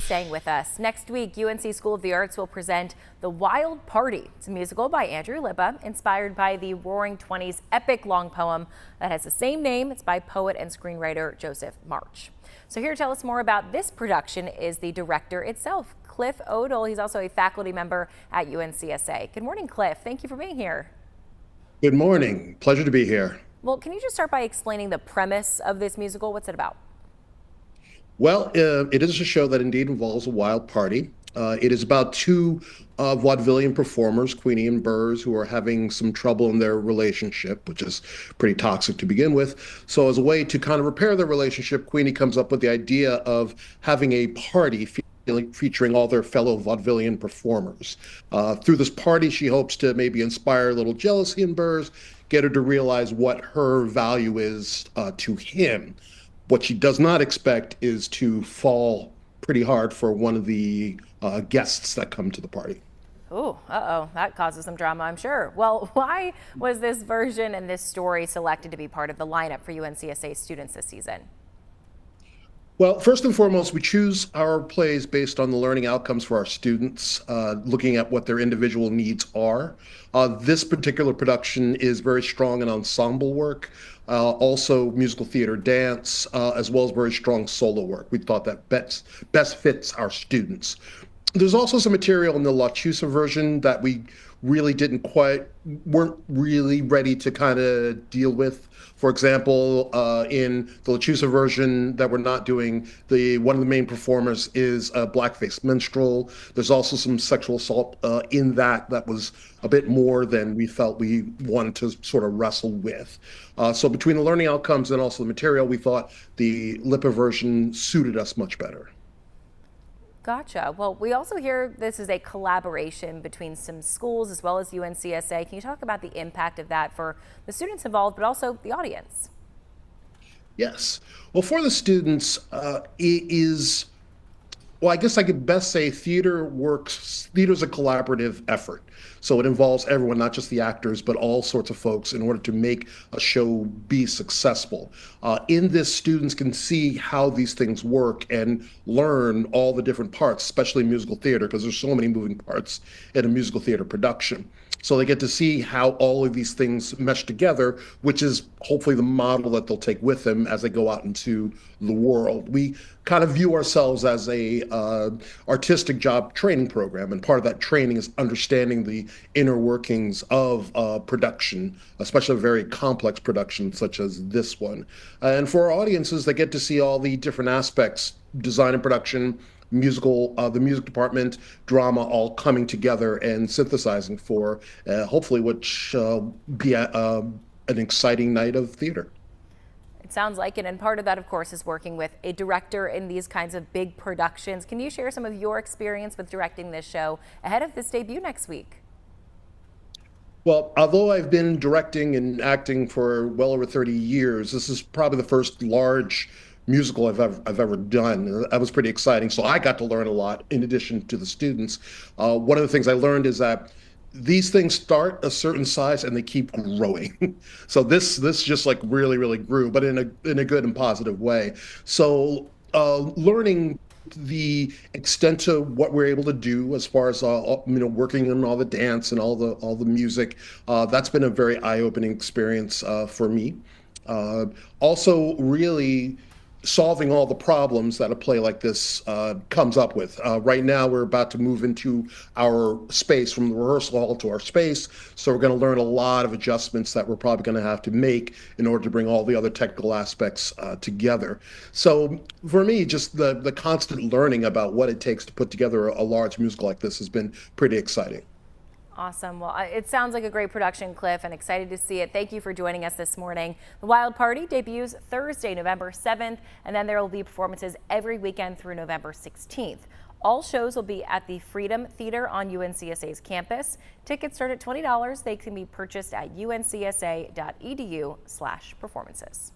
staying with us. Next week, UNC School of the Arts will present The Wild Party. It's a musical by Andrew Lippa, inspired by the Roaring Twenties epic long poem that has the same name. It's by poet and screenwriter Joseph March. So here to tell us more about this production is the director itself, Cliff Odle. He's also a faculty member at UNCSA. Good morning, Cliff. Thank you for being here. Good morning. Pleasure to be here. Well, can you just start by explaining the premise of this musical? What's it about? Well, it is a show that indeed involves a wild party. It is about two vaudevillian performers, Queenie and Burrs, who are having some trouble in their relationship, which is pretty toxic to begin with. So as a way to kind of repair their relationship, Queenie comes up with the idea of having a party featuring all their fellow vaudevillian performers. Through this party, she hopes to maybe inspire a little jealousy in Burrs, get her to realize what her value is to him. What she does not expect is to fall pretty hard for one of the guests that come to the party. Oh, that causes some drama, I'm sure. Well, why was this version and this story selected to be part of the lineup for UNCSA students this season? Well, first and foremost, we choose our plays based on the learning outcomes for our students, looking at what their individual needs are. This particular production is very strong in ensemble work, also musical theater dance, as well as very strong solo work. We thought that best fits our students. There's also some material in the LaChiusa version that we really weren't really ready to kind of deal with. For example, in the LaChiusa version that we're not doing, one of the main performers is a blackface minstrel. There's also some sexual assault in that was a bit more than we felt we wanted to sort of wrestle with. So between the learning outcomes and also the material, we thought the Lippa version suited us much better. Gotcha. Well, we also hear this is a collaboration between some schools as well as UNCSA. Can you talk about the impact of that for the students involved, but also the audience? Yes. Well, for the students, well, I guess I could best say theater's a collaborative effort. So it involves everyone, not just the actors, but all sorts of folks in order to make a show be successful. In this, students can see how these things work and learn all the different parts, especially musical theater, because there's so many moving parts in a musical theater production. So they get to see how all of these things mesh together, which is hopefully the model that they'll take with them as they go out into the world. We kind of view ourselves as a artistic job training program, and part of that training is understanding the inner workings of production, especially a very complex production such as this one. And for our audiences, they get to see all the different aspects, design and production, the music department, drama, all coming together and synthesizing for hopefully which be an exciting night of theater. It sounds like it, and part of that, of course, is working with a director in these kinds of big productions. Can you share some of your experience with directing this show ahead of this debut next week? Well, although I've been directing and acting for well over 30 years, this is probably the first large musical I've ever done. That was pretty exciting. So I got to learn a lot in addition to the students. One of the things I learned is that these things start a certain size and they keep growing. So this just like really grew, but in a good and positive way. So learning the extent to what we're able to do as far as working on all the dance and all the music, that's been a very eye-opening experience for me. Also really solving all the problems that a play like this comes up with. Right now, we're about to move into our space, from the rehearsal hall to our space, so we're going to learn a lot of adjustments that we're probably going to have to make in order to bring all the other technical aspects together. So for me, just the constant learning about what it takes to put together a large musical like this has been pretty exciting. Awesome. Well, it sounds like a great production, Cliff, and excited to see it. Thank you for joining us this morning. The Wild Party debuts Thursday, November 7th, and then there will be performances every weekend through November 16th. All shows will be at the Freedom Theater on UNCSA's campus. Tickets start at $20. They can be purchased at uncsa.edu/performances.